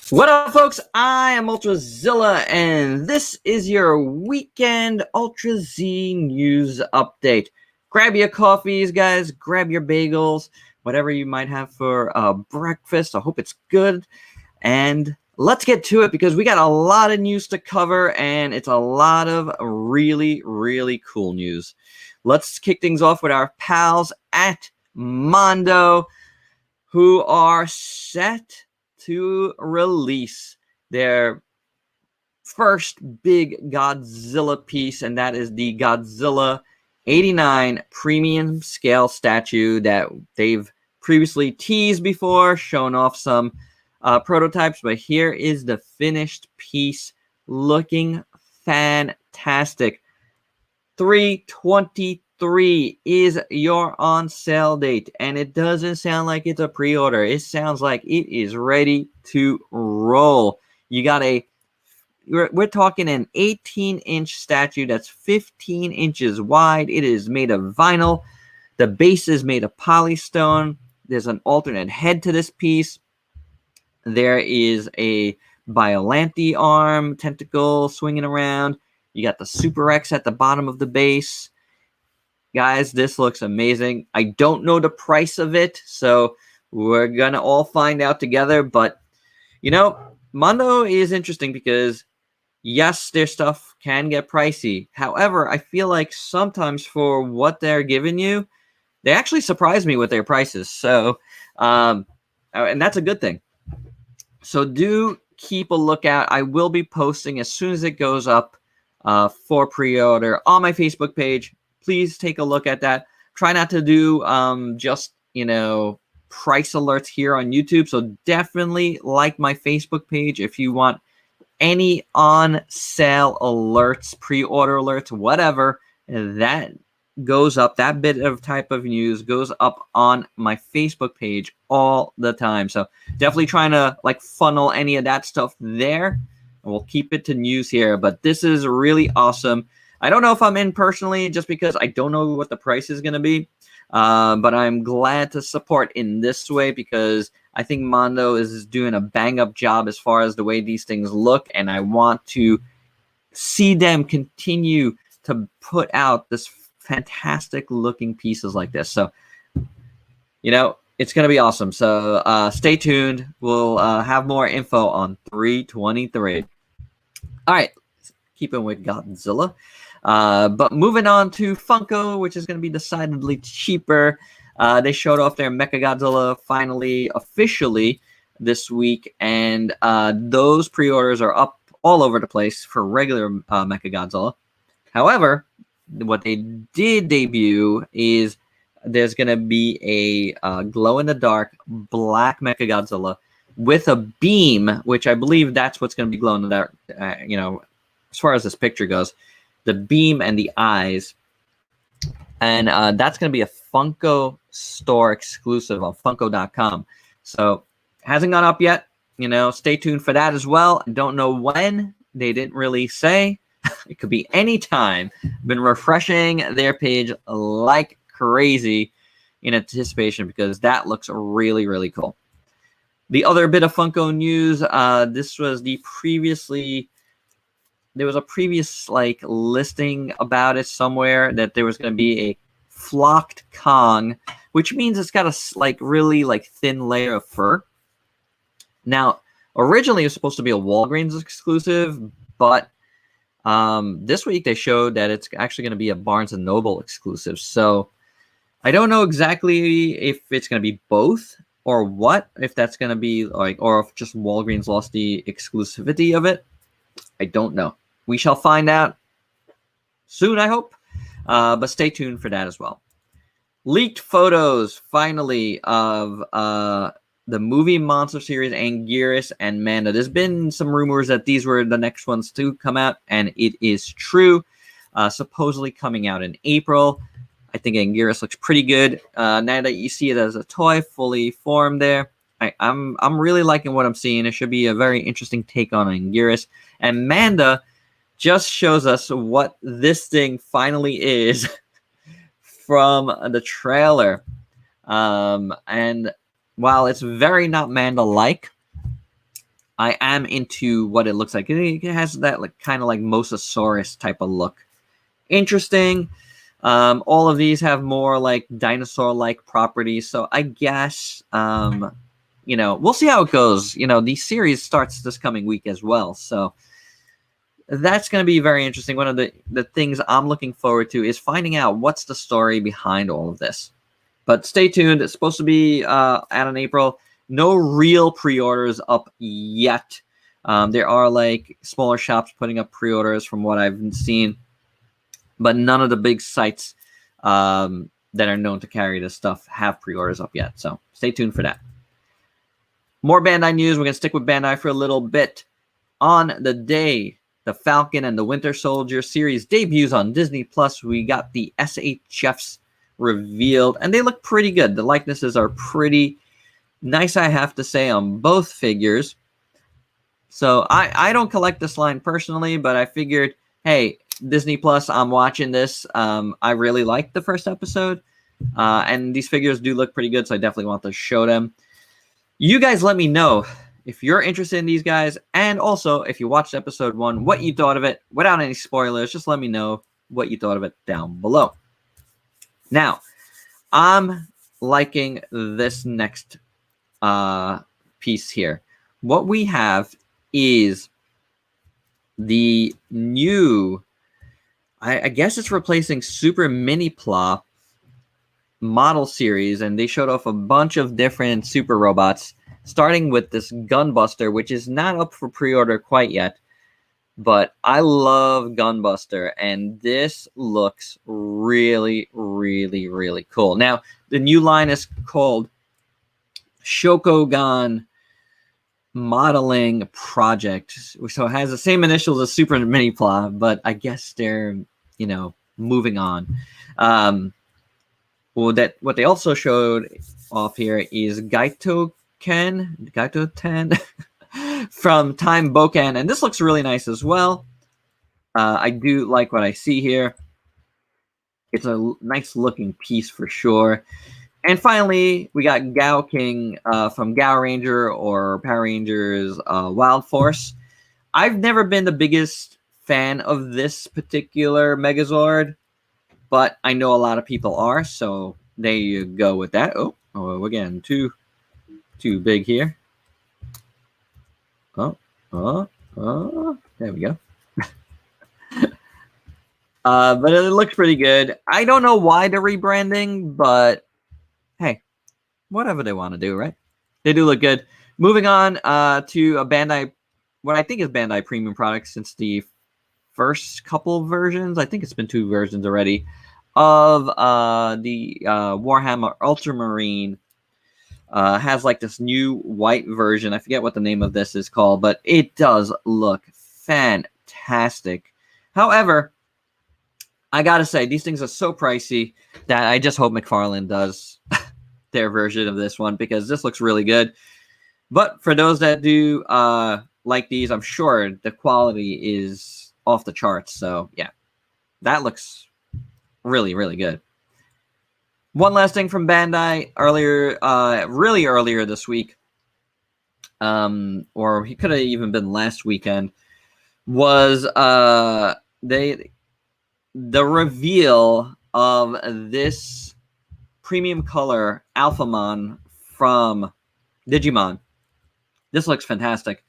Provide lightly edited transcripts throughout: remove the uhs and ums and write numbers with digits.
What up, folks? I am Ultrazilla, and this is your weekend Ultra Z news update. Grab your coffees, guys. Grab your bagels, whatever you might have for breakfast. I hope it's good. And let's get to it because we got a lot of news to cover, and it's a lot of really, really cool news. Let's kick things off with our pals at Mondo, who are set to release their first big Godzilla piece, and that is the Godzilla 89 premium scale statue that they've previously teased before, shown off some prototypes, but here is the finished piece looking fantastic. 3/23 is your on sale date, and it doesn't sound like it's a pre-order. It sounds like it is ready to roll. You got we're talking an 18-inch statue that's 15 inches wide. It is made of vinyl. The base is made of polystone. There's an alternate head to this piece. There is a Biollante arm tentacle swinging around. You got the Super X at the bottom of the base. Guys, this looks amazing. I don't know the price of it, so we're going to all find out together. But, you know, Mondo is interesting because, yes, their stuff can get pricey. However, I feel like sometimes for what they're giving you, they actually surprise me with their prices. So, and that's a good thing. So do keep a lookout. I will be posting as soon as it goes up for pre-order on my Facebook page. Please take a look at that. Try not to do just, price alerts here on YouTube. So definitely like my Facebook page if you want any on sale alerts, pre-order alerts, whatever. That goes up, that bit of type of news goes up on my Facebook page all the time. So definitely trying to funnel any of that stuff there. We'll keep it to news here, but this is really awesome. I don't know if I'm in personally just because I don't know what the price is going to be, but I'm glad to support in this way because I think Mondo is doing a bang-up job as far as the way these things look, and I want to see them continue to put out this fantastic-looking pieces like this. So, it's going to be awesome. So stay tuned. We'll have more info on 3/23. All right, keeping with Godzilla. But moving on to Funko, which is going to be decidedly cheaper. They showed off their Mechagodzilla finally, officially this week, and those pre-orders are up all over the place for regular Mechagodzilla. However, what they did debut is there's going to be a glow-in-the-dark black Mechagodzilla with a beam, which I believe that's what's going to be glowing in the dark, as far as this picture goes. The beam and the eyes. And that's going to be a Funko store exclusive on Funko.com. So, hasn't gone up yet. Stay tuned for that as well. I don't know when. They didn't really say. It could be any time. Been refreshing their page like crazy in anticipation because that looks really, really cool. The other bit of Funko news, this was there was a previous listing about it somewhere that there was going to be a flocked Kong, which means it's got a really thin layer of fur. Now, originally it was supposed to be a Walgreens exclusive, but this week they showed that it's actually going to be a Barnes & Noble exclusive. So I don't know exactly if it's going to be both or what, if that's going to be or if just Walgreens lost the exclusivity of it. I don't know. We shall find out soon, I hope. But stay tuned for that as well. Leaked photos, finally, of the movie monster series Anguirus and Manda. There's been some rumors that these were the next ones to come out, and it is true. Supposedly coming out in April. I think Anguirus looks pretty good. Now that you see it as a toy, fully formed there, I'm really liking what I'm seeing. It should be a very interesting take on Anguirus. And Manda just shows us what this thing finally is from the trailer. And while it's very not Manda-like, I am into what it looks like. It has that like kind of like Mosasaurus type of look. Interesting. All of these have more like dinosaur-like properties, so I guess we'll see how it goes. The series starts this coming week as well, so that's going to be very interesting. One of the things I'm looking forward to is finding out what's the story behind all of this. But stay tuned. It's supposed to be out in April. No real pre-orders up yet. There are like smaller shops putting up pre-orders from what I've seen, but none of the big sites that are known to carry this stuff have pre-orders up yet. So stay tuned for that. More Bandai news. We're going to stick with Bandai for a little bit. On the day the Falcon and the Winter Soldier series debuts on Disney Plus, we got the SHFs revealed, and they look pretty good. The likenesses are pretty nice, I have to say, on both figures. So I don't collect this line personally, but I figured, hey, Disney Plus, I'm watching this. I really liked the first episode, and these figures do look pretty good, so I definitely want to show them. You guys let me know if you're interested in these guys, and also if you watched episode 1, what you thought of it without any spoilers. Just let me know what you thought of it down below. Now, I'm liking this next piece here. What we have is the new, I guess it's replacing Super Mini Plop model series, and they showed off a bunch of different super robots, starting with this Gunbuster, which is not up for pre-order quite yet, but I love Gunbuster, and this looks really, really, really cool. Now, the new line is called Shokogan Modeling Project, so it has the same initials as Super Mini Plop, but I guess they're, moving on. What they also showed off here is Gaito 10 from Time Boken, and this looks really nice as well. I do like what I see here. It's a nice looking piece for sure. And finally, we got Gao King from Gao Ranger or Power Rangers Wild Force. I've never been the biggest fan of this particular Megazord, but I know a lot of people are, so there you go with that. Oh, we're getting too big here. There we go. But it looks pretty good. I don't know why they're rebranding, but hey, whatever they want to do, right? They do look good. Moving on to a Bandai, what I think is Bandai premium products since the first couple versions. I think it's been 2 versions already of the Warhammer Ultramarine. Has like this new white version. I forget what the name of this is called, but it does look fantastic. However, I gotta say, these things are so pricey that I just hope McFarlane does their version of this one, because this looks really good. But for those that do like these, I'm sure the quality is off the charts. So yeah, that looks really, really good. One last thing from Bandai really earlier this week, or he could have even been last weekend, was the reveal of this premium color Alphamon from Digimon. This looks fantastic.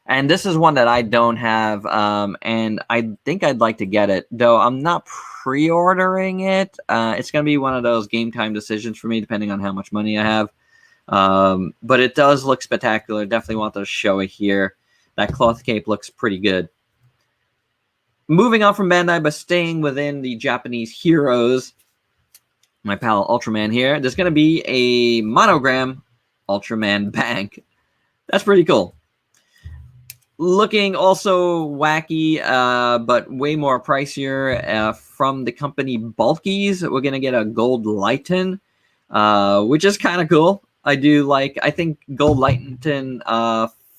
And this is one that I don't have, and I think I'd like to get it, though I'm not pre-ordering it. It's going to be one of those game time decisions for me, depending on how much money I have. But it does look spectacular. Definitely want to show it here. That cloth cape looks pretty good. Moving on from Bandai, but staying within the Japanese heroes, my pal Ultraman here, there's going to be a monogram Ultraman Bank. That's pretty cool. Looking also wacky, but way more pricier, from the company Bulkies. We're going to get a Gold Lighten, which is kind of cool. I think Gold Lighten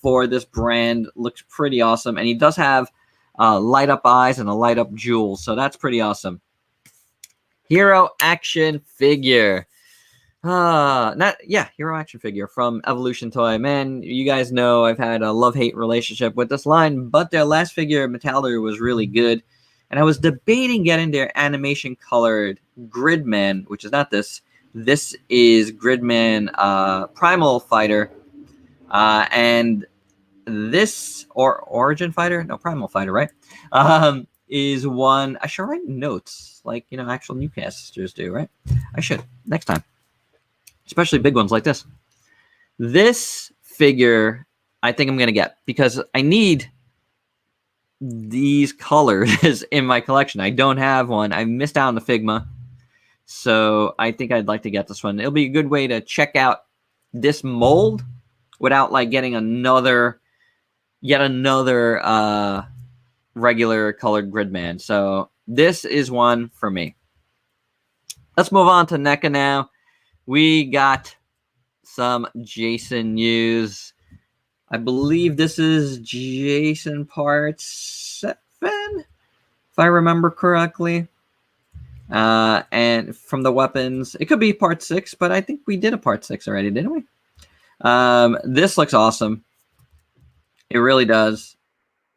for this brand looks pretty awesome. And he does have light up eyes and a light up jewel. So that's pretty awesome. Hero action figure. Hero action figure from Evolution Toy. Man, you guys know I've had a love-hate relationship with this line, but their last figure, Metallic, was really good. And I was debating getting their animation colored Gridman, which is not this. This is Gridman Primal Fighter. And this, or Origin Fighter? No, Primal Fighter, right? Is one, I should write notes, like, actual newscasters do, right? I should, next time. Especially big ones like this. This figure, I think I'm going to get, because I need these colors in my collection. I don't have one. I missed out on the Figma. So I think I'd like to get this one. It'll be a good way to check out this mold without like getting yet another regular colored Gridman. So this is one for me. Let's move on to NECA now. We got some Jason news. I believe this is Jason Part 7, if I remember correctly. And from the weapons, it could be Part 6, but I think we did a Part 6 already, didn't we? This looks awesome. It really does.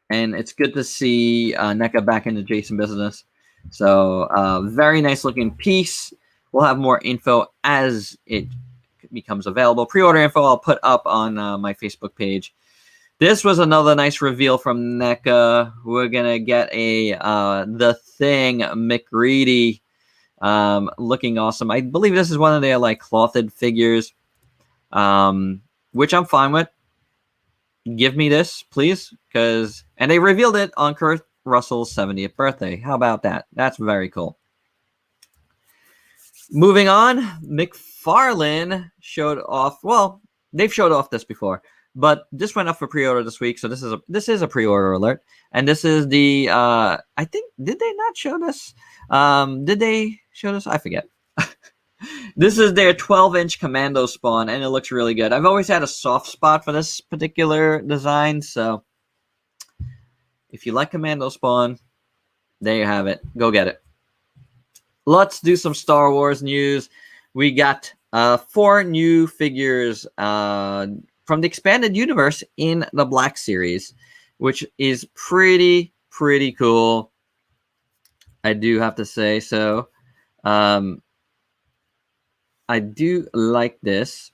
And it's good to see NECA back in the Jason business. So very nice looking piece. We'll have more info as it becomes available. Pre-order info I'll put up on my Facebook page. This was another nice reveal from NECA. We're gonna get a The Thing McReady, looking awesome. I believe this is one of their like clothed figures, which I'm fine with. Give me this, please, and they revealed it on Kurt Russell's 70th birthday. How about that? That's very cool. Moving on, McFarlane showed off. Well, they've showed off this before, but this went up for pre-order this week, so this is a pre-order alert. And this is the I think, did they not show this? Did they show this? I forget. This is their 12-inch Commando Spawn, and it looks really good. I've always had a soft spot for this particular design, so if you like Commando Spawn, there you have it. Go get it. Let's do some Star Wars news. We got 4 new figures from the expanded universe in the Black Series, which is pretty cool. I do have to say so. I do like this.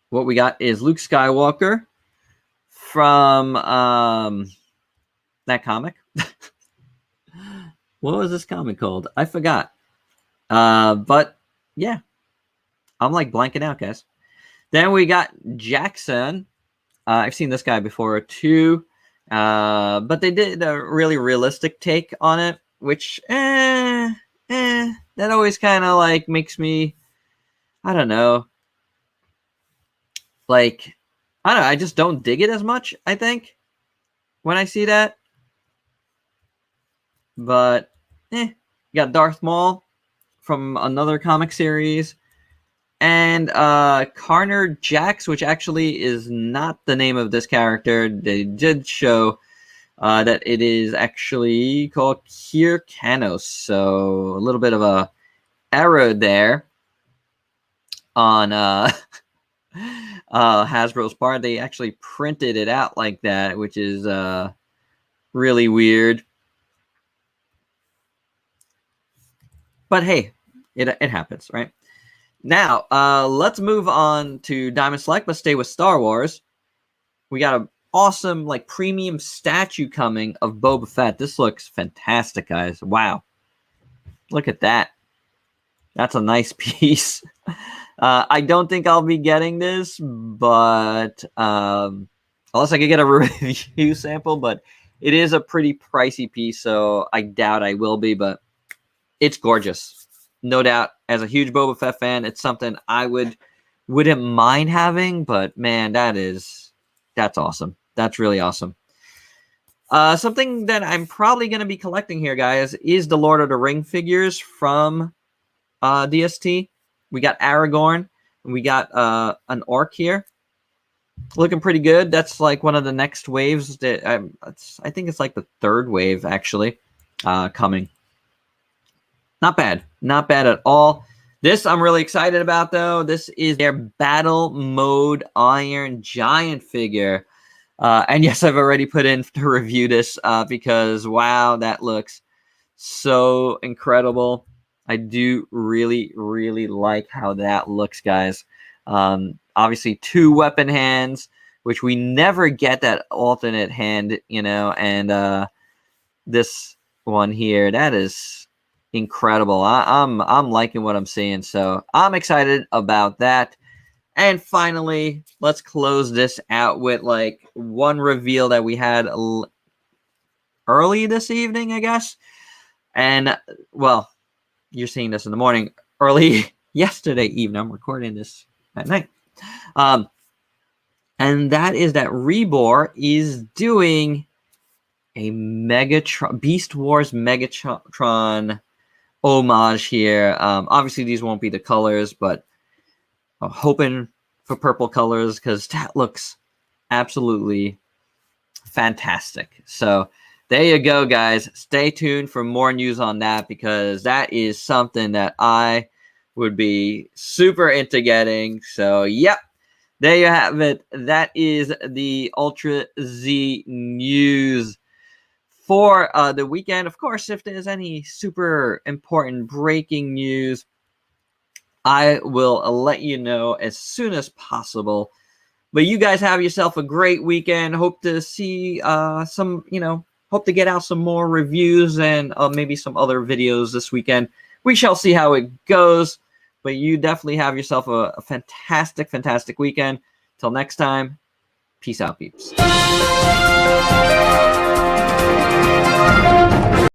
What we got is Luke Skywalker from that comic. What was this comic called? I forgot. But yeah, I'm like blanking out, guys. Then we got Jackson. I've seen this guy before too, but they did a really realistic take on it, which that always kind of like makes me, I don't know, like, I don't know, I just don't dig it as much, I think, when I see that. But you got Darth Maul from another comic series, and Karner Jax, which actually is not the name of this character. They did show that it is actually called Kier Kanos, so a little bit of a error there on Hasbro's part. They actually printed it out like that, which is really weird. But hey, it happens, right? Now, let's move on to Diamond Select, but stay with Star Wars. We got an awesome, like, premium statue coming of Boba Fett. This looks fantastic, guys. Wow. Look at that. That's a nice piece. I don't think I'll be getting this, but unless I could get a review sample, but it is a pretty pricey piece, so I doubt I will be, but it's gorgeous. No doubt. As a huge Boba Fett fan, it's something I wouldn't mind having, but man, that's awesome. That's really awesome. Something that I'm probably going to be collecting here, guys, is the Lord of the Ring figures from DST. We got Aragorn, and we got an orc here. Looking pretty good. That's like one of the next waves. That I think it's like the 3rd wave, actually, coming. Not bad. Not bad at all. This I'm really excited about, though. This is their Battle Mode Iron Giant figure. And yes, I've already put in to review this because, wow, that looks so incredible. I do really, really like how that looks, guys. Obviously, 2 weapon hands, which we never get that alternate hand, you know, and this one here, that is incredible. I'm liking what I'm seeing, so I'm excited about that. And finally, let's close this out with like one reveal that we had early this evening, I guess. And well, you're seeing this in the morning. Early yesterday evening, I'm recording this at night. And that is that Rebor is doing a Megatron Beast Wars Megatron homage here. Obviously, these won't be the colors, but I'm hoping for purple colors because that looks absolutely fantastic. So there you go, guys. Stay tuned for more news on that because that is something that I would be super into getting. So, yep. There you have it. That is the Ultra Z news for the weekend. Of course, if there's any super important breaking news, I will let you know as soon as possible. But you guys have yourself a great weekend. Hope to see hope to get out some more reviews and maybe some other videos this weekend. We shall see how it goes. But you definitely have yourself a fantastic, fantastic weekend. Till next time, peace out, peeps.